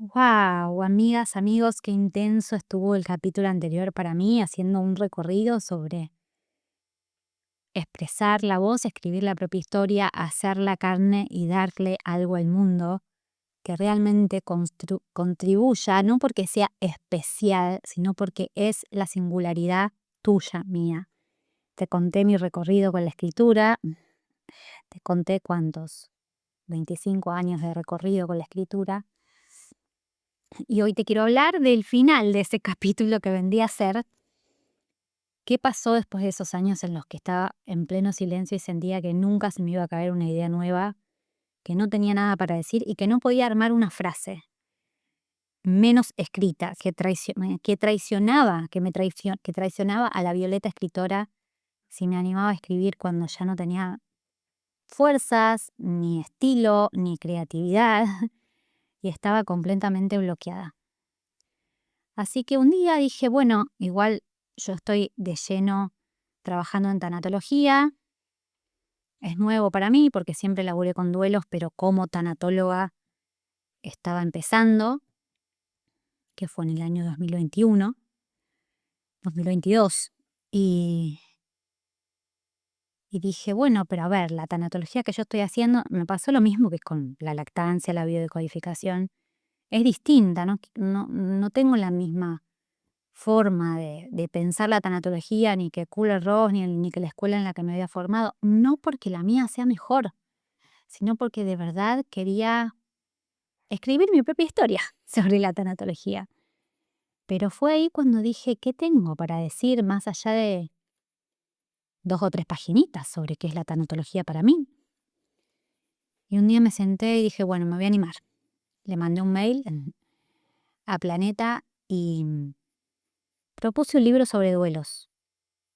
Wow, amigas, amigos, qué intenso estuvo el capítulo anterior para mí, haciendo un recorrido sobre expresar la voz, escribir la propia historia, hacer la carne y darle algo al mundo que realmente contribuya, no porque sea especial, sino porque es la singularidad tuya, mía. Te conté mi recorrido con la escritura, te conté cuántos, 25 años de recorrido con la escritura. Y hoy te quiero hablar del final de ese capítulo que vendría a ser qué pasó después de esos años en los que estaba en pleno silencio y sentía que nunca se me iba a caer una idea nueva, que no tenía nada para decir y que no podía armar una frase menos escrita, que traicionaba, que traicionaba a la Violeta escritora si me animaba a escribir cuando ya no tenía fuerzas, ni estilo, ni creatividad y estaba completamente bloqueada. Así que un día dije, bueno, igual yo estoy de lleno trabajando en tanatología, es nuevo para mí porque siempre laburé con duelos, pero como tanatóloga estaba empezando, que fue en el año 2021, 2022, y, y dije, bueno, pero a ver, la tanatología que yo estoy haciendo me pasó lo mismo que con la lactancia, la biodecodificación, es distinta, no tengo la misma forma de pensar la tanatología, ni que Kübler-Ross, ni que la escuela en la que me había formado, no porque la mía sea mejor, sino porque de verdad quería escribir mi propia historia sobre la tanatología. Pero fue ahí cuando dije, ¿qué tengo para decir más allá de 2 o 3 paginitas sobre qué es la tanatología para mí? Y un día me senté y dije, bueno, me voy a animar. Le mandé un mail a Planeta y propuse un libro sobre duelos.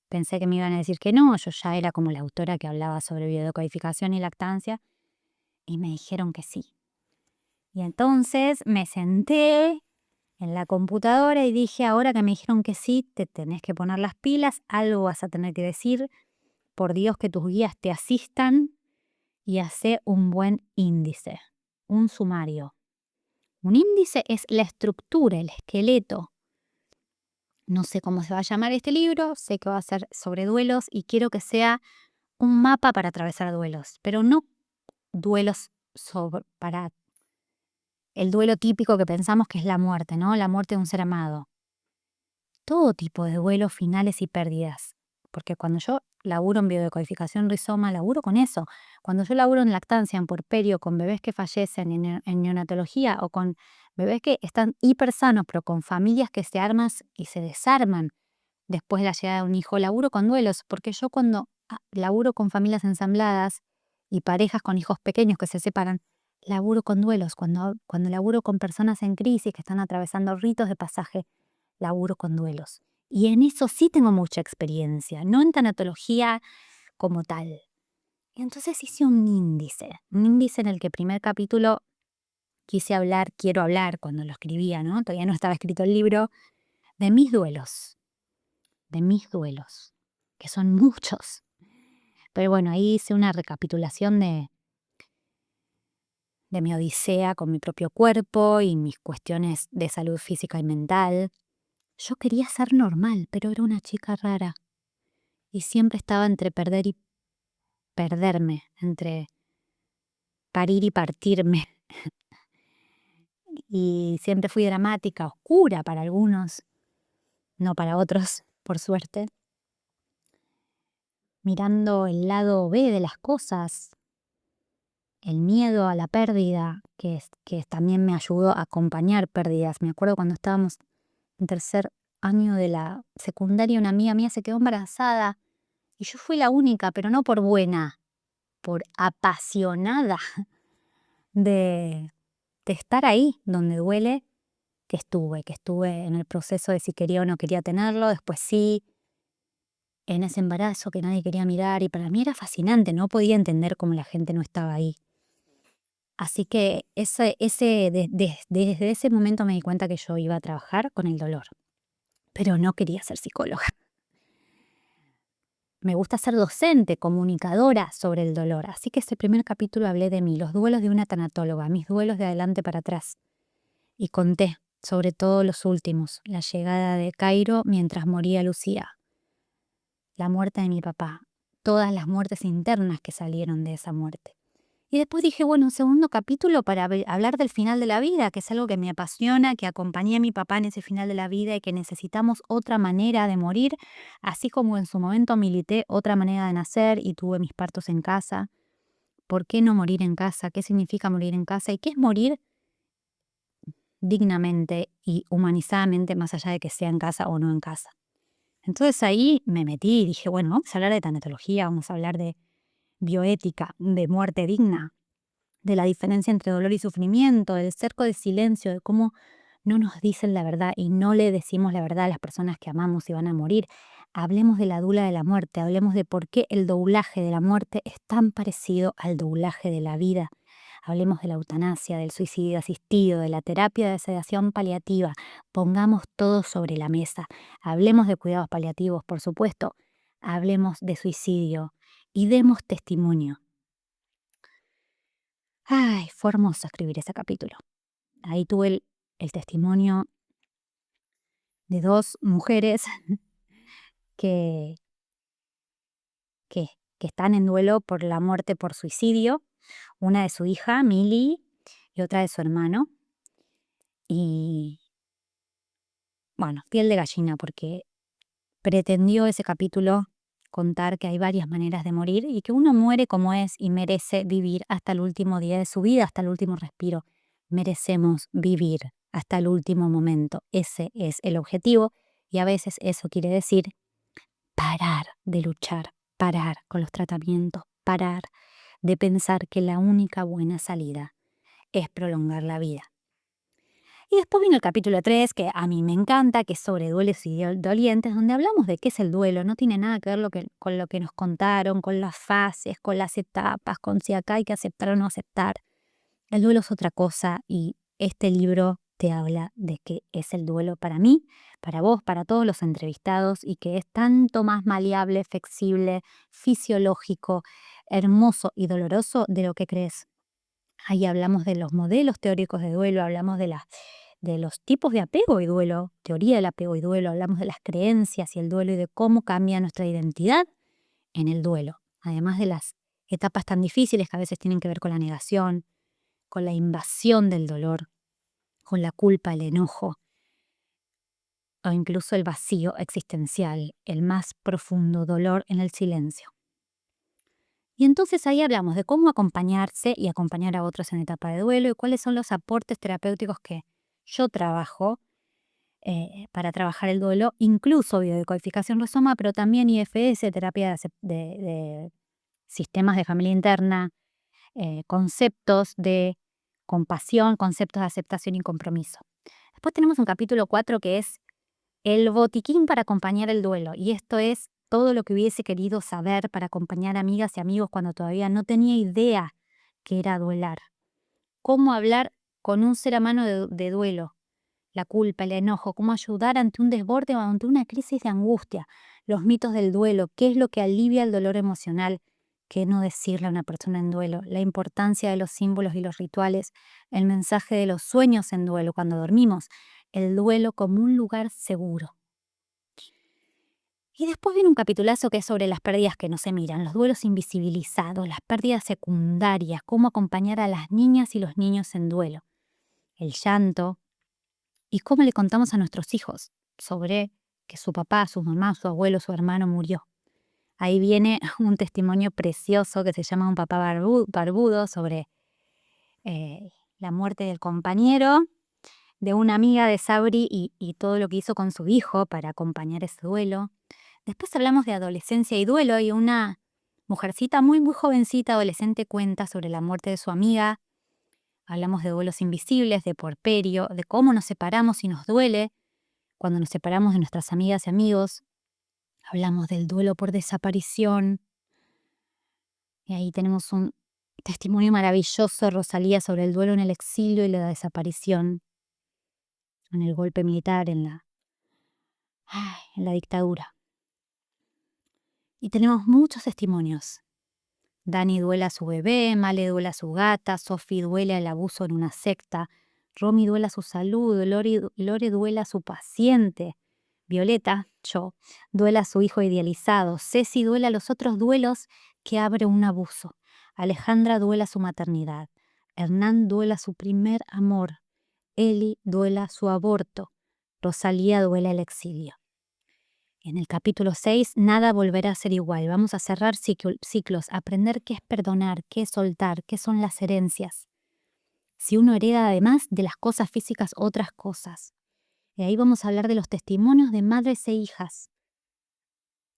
Pensé que me iban a decir que no, yo ya era como la autora que hablaba sobre biodecodificación y lactancia, y me dijeron que sí. Y entonces me senté en la computadora y dije, ahora que me dijeron que sí, te tenés que poner las pilas, algo vas a tener que decir, por Dios que tus guías te asistan y hace un buen índice, un sumario. Un índice es la estructura, el esqueleto. No sé cómo se va a llamar este libro, sé que va a ser sobre duelos y quiero que sea un mapa para atravesar duelos, pero no duelos para el duelo típico que pensamos que es la muerte, ¿no? La muerte de un ser amado. Todo tipo de duelos, finales y pérdidas. Porque cuando yo laburo en biodecodificación rizoma, laburo con eso. Cuando yo laburo en lactancia, en puerperio, con bebés que fallecen, en neonatología o con bebés que están hiper sanos, pero con familias que se arman y se desarman después de la llegada de un hijo, laburo con duelos. Porque yo cuando laburo con familias ensambladas y parejas con hijos pequeños que se separan, laburo con duelos. Cuando laburo con personas en crisis que están atravesando ritos de pasaje, laburo con duelos. Y en eso sí tengo mucha experiencia, no en tanatología como tal. Y entonces hice un índice en el que primer capítulo quiero hablar cuando lo escribía, ¿no? Todavía no estaba escrito el libro, de mis duelos, que son muchos. Pero bueno, ahí hice una recapitulación de mi odisea con mi propio cuerpo y mis cuestiones de salud física y mental. Yo quería ser normal, pero era una chica rara. Y siempre estaba entre perder y perderme, entre parir y partirme. Y siempre fui dramática, oscura para algunos, no para otros, por suerte. Mirando el lado B de las cosas, el miedo a la pérdida, que también me ayudó a acompañar pérdidas. Me acuerdo cuando estábamos en tercer año de la secundaria, una amiga mía se quedó embarazada y yo fui la única, pero no por buena, por apasionada de estar ahí donde duele, que estuve en el proceso de si quería o no quería tenerlo, después sí, en ese embarazo que nadie quería mirar y para mí era fascinante, no podía entender cómo la gente no estaba ahí. Así que desde ese momento me di cuenta que yo iba a trabajar con el dolor, pero no quería ser psicóloga. Me gusta ser docente, comunicadora sobre el dolor, así que ese primer capítulo hablé de mí, los duelos de una tanatóloga, mis duelos de adelante para atrás. y conté sobre todo los últimos, la llegada de Cairo mientras moría Lucía, la muerte de mi papá, todas las muertes internas que salieron de esa muerte. Y después dije, bueno, un segundo capítulo para hablar del final de la vida, que es algo que me apasiona, que acompañé a mi papá en ese final de la vida y que necesitamos otra manera de morir, así como en su momento milité otra manera de nacer y tuve mis partos en casa. ¿Por qué no morir en casa? ¿Qué significa morir en casa? ¿Y qué es morir dignamente y humanizadamente más allá de que sea en casa o no en casa? Entonces ahí me metí y dije, bueno, vamos a hablar de tanatología, vamos a hablar de bioética, de muerte digna, de la diferencia entre dolor y sufrimiento, del cerco de silencio, de cómo no nos dicen la verdad y no le decimos la verdad a las personas que amamos y van a morir. Hablemos de la dula de la muerte, hablemos de por qué el doblaje de la muerte es tan parecido al doblaje de la vida. Hablemos de la eutanasia, del suicidio asistido, de la terapia de sedación paliativa. Pongamos todo sobre la mesa. Hablemos de cuidados paliativos, por supuesto. Hablemos de suicidio y demos testimonio. Ay, fue hermoso escribir ese capítulo. Ahí tuve el testimonio de 2 mujeres que, que, que están en duelo por la muerte por suicidio, una de su hija, Mili, y otra de su hermano. Y bueno, piel de gallina, porque pretendió ese capítulo contar que hay varias maneras de morir y que uno muere como es y merece vivir hasta el último día de su vida, hasta el último respiro. Merecemos vivir hasta el último momento. Ese es el objetivo y a veces eso quiere decir parar de luchar, parar con los tratamientos, parar de pensar que la única buena salida es prolongar la vida. Y después vino el capítulo 3, que a mí me encanta, que es sobre duelos y dolientes, donde hablamos de qué es el duelo. No tiene nada que ver con lo que nos contaron, con las fases, con las etapas, con si acá hay que aceptar o no aceptar. El duelo es otra cosa y este libro te habla de qué es el duelo para mí, para vos, para todos los entrevistados y que es tanto más maleable, flexible, fisiológico, hermoso y doloroso de lo que crees. Ahí hablamos de los modelos teóricos de duelo, hablamos de los tipos de apego y duelo, teoría del apego y duelo, hablamos de las creencias y el duelo y de cómo cambia nuestra identidad en el duelo, además de las etapas tan difíciles que a veces tienen que ver con la negación, con la invasión del dolor, con la culpa, el enojo o incluso el vacío existencial, el más profundo dolor en el silencio. Y entonces ahí hablamos de cómo acompañarse y acompañar a otros en etapa de duelo y cuáles son los aportes terapéuticos que yo trabajo para trabajar el duelo, incluso biodecodificación rizoma, pero también IFS, terapia de sistemas de familia interna, conceptos de compasión, conceptos de aceptación y compromiso. Después tenemos un capítulo 4 que es el botiquín para acompañar el duelo. Y esto es todo lo que hubiese querido saber para acompañar amigas y amigos cuando todavía no tenía idea que era duelar. Cómo hablar con un ser humano de duelo, la culpa, el enojo, cómo ayudar ante un desborde o ante una crisis de angustia, los mitos del duelo, qué es lo que alivia el dolor emocional, qué no decirle a una persona en duelo, la importancia de los símbolos y los rituales, el mensaje de los sueños en duelo cuando dormimos, el duelo como un lugar seguro. Y después viene un capitulazo que es sobre las pérdidas que no se miran, los duelos invisibilizados, las pérdidas secundarias, cómo acompañar a las niñas y los niños en duelo, el llanto y cómo le contamos a nuestros hijos sobre que su papá, su mamá, su abuelo, su hermano murió. Ahí viene un testimonio precioso que se llama Un papá barbudo sobre la muerte del compañero de una amiga de Sabri y todo lo que hizo con su hijo para acompañar ese duelo. Después hablamos de adolescencia y duelo y una mujercita muy muy jovencita, adolescente, cuenta sobre la muerte de su amiga. Hablamos de duelos invisibles, de puerperio, de cómo nos separamos y nos duele cuando nos separamos de nuestras amigas y amigos. Hablamos del duelo por desaparición. Y ahí tenemos un testimonio maravilloso de Rosalía sobre el duelo en el exilio y la desaparición, en el golpe militar, en la dictadura. Y tenemos muchos testimonios. Dani duela a su bebé, Male duela a su gata, Sofi duele al abuso en una secta, Romy duela su salud, Lore duela su paciente, Violeta, yo, duela a su hijo idealizado, Ceci duela los otros duelos que abre un abuso, Alejandra duela su maternidad, Hernán duela su primer amor, Eli duela su aborto, Rosalía duela el exilio. En el capítulo 6, nada volverá a ser igual. Vamos a cerrar ciclos, aprender qué es perdonar, qué es soltar, qué son las herencias. Si uno hereda además de las cosas físicas otras cosas. Y ahí vamos a hablar de los testimonios de madres e hijas.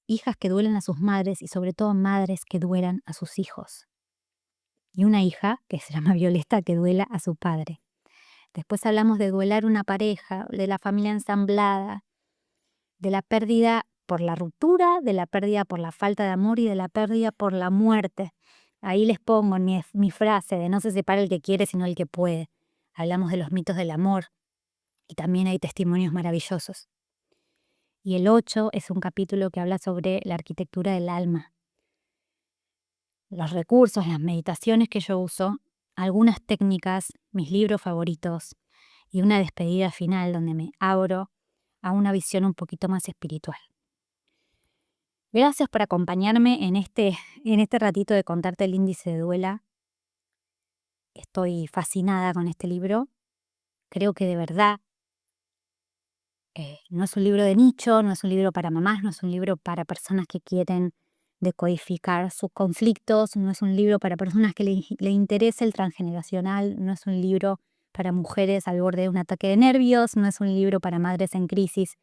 Hijas que duelen a sus madres y sobre todo madres que duelan a sus hijos. Y una hija, que se llama Violeta, que duela a su padre. Después hablamos de duelar una pareja, de la familia ensamblada, de la pérdida por la ruptura, de la pérdida por la falta de amor y de la pérdida por la muerte. Ahí les pongo mi frase de no se separa el que quiere sino el que puede. Hablamos de los mitos del amor y también hay testimonios maravillosos. Y el 8 es un capítulo que habla sobre la arquitectura del alma. Los recursos, las meditaciones que yo uso, algunas técnicas, mis libros favoritos y una despedida final donde me abro a una visión un poquito más espiritual. Gracias por acompañarme en este ratito de contarte el índice de Duela. Estoy fascinada con este libro. Creo que de verdad no es un libro de nicho, no es un libro para mamás, no es un libro para personas que quieren decodificar sus conflictos, no es un libro para personas que le interesa el transgeneracional, no es un libro para mujeres al borde de un ataque de nervios, no es un libro para madres en crisis.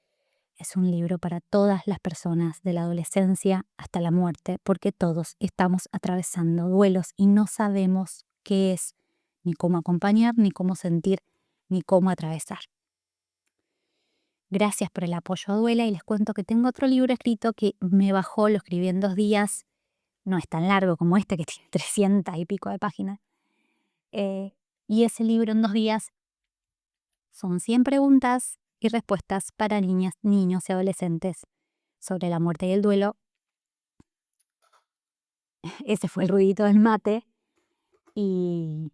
Es un libro para todas las personas, de la adolescencia hasta la muerte, porque todos estamos atravesando duelos y no sabemos qué es, ni cómo acompañar, ni cómo sentir, ni cómo atravesar. Gracias por el apoyo a Duela y les cuento que tengo otro libro escrito que me bajó, lo escribí en 2 días, no es tan largo como este que tiene 300 y pico de páginas. Y ese libro en 2 días son 100 preguntas y respuestas para niñas, niños y adolescentes sobre la muerte y el duelo. Ese fue el ruidito del mate y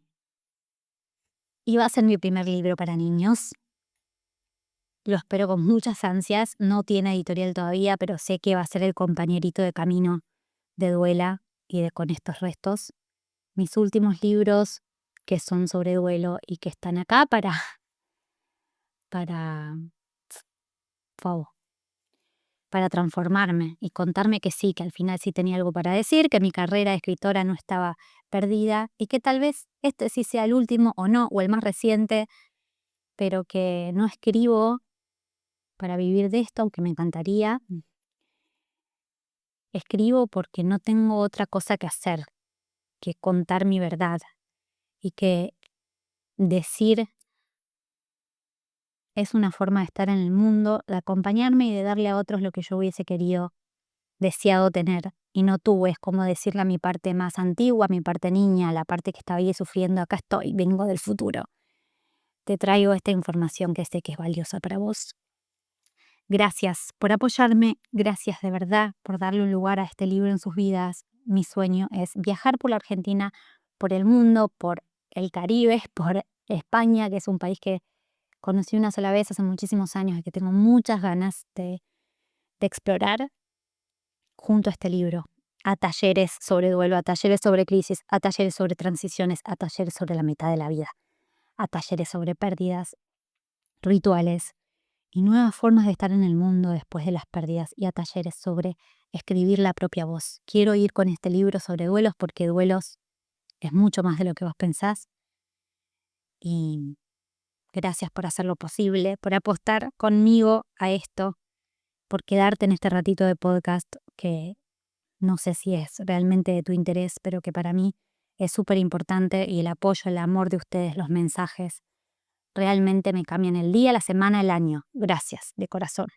va a ser mi primer libro para niños. Lo espero con muchas ansias, no tiene editorial todavía, pero sé que va a ser el compañerito de camino de Duela y con estos restos. Mis últimos libros que son sobre duelo y que están acá para transformarme y contarme que sí, que al final sí tenía algo para decir, que mi carrera de escritora no estaba perdida y que tal vez este sí sea el último o no, o el más reciente, pero que no escribo para vivir de esto, aunque me encantaría. Escribo porque no tengo otra cosa que hacer que contar mi verdad y que decir es una forma de estar en el mundo, de acompañarme y de darle a otros lo que yo hubiese querido, deseado tener y no tuve. Es como decirle a mi parte más antigua, a mi parte niña, a la parte que estaba ahí sufriendo, acá estoy, vengo del futuro. Te traigo esta información que sé que es valiosa para vos. Gracias por apoyarme, gracias de verdad por darle un lugar a este libro en sus vidas. Mi sueño es viajar por la Argentina, por el mundo, por el Caribe, por España, que es un país que conocí una sola vez hace muchísimos años y que tengo muchas ganas de explorar junto a este libro. A talleres sobre duelo, a talleres sobre crisis, a talleres sobre transiciones, a talleres sobre la mitad de la vida, a talleres sobre pérdidas, rituales y nuevas formas de estar en el mundo después de las pérdidas y a talleres sobre escribir la propia voz. Quiero ir con este libro sobre duelos porque duelos es mucho más de lo que vos pensás y gracias por hacerlo posible, por apostar conmigo a esto, por quedarte en este ratito de podcast que no sé si es realmente de tu interés, pero que para mí es súper importante y el apoyo, el amor de ustedes, los mensajes, realmente me cambian el día, la semana, el año. Gracias, de corazón.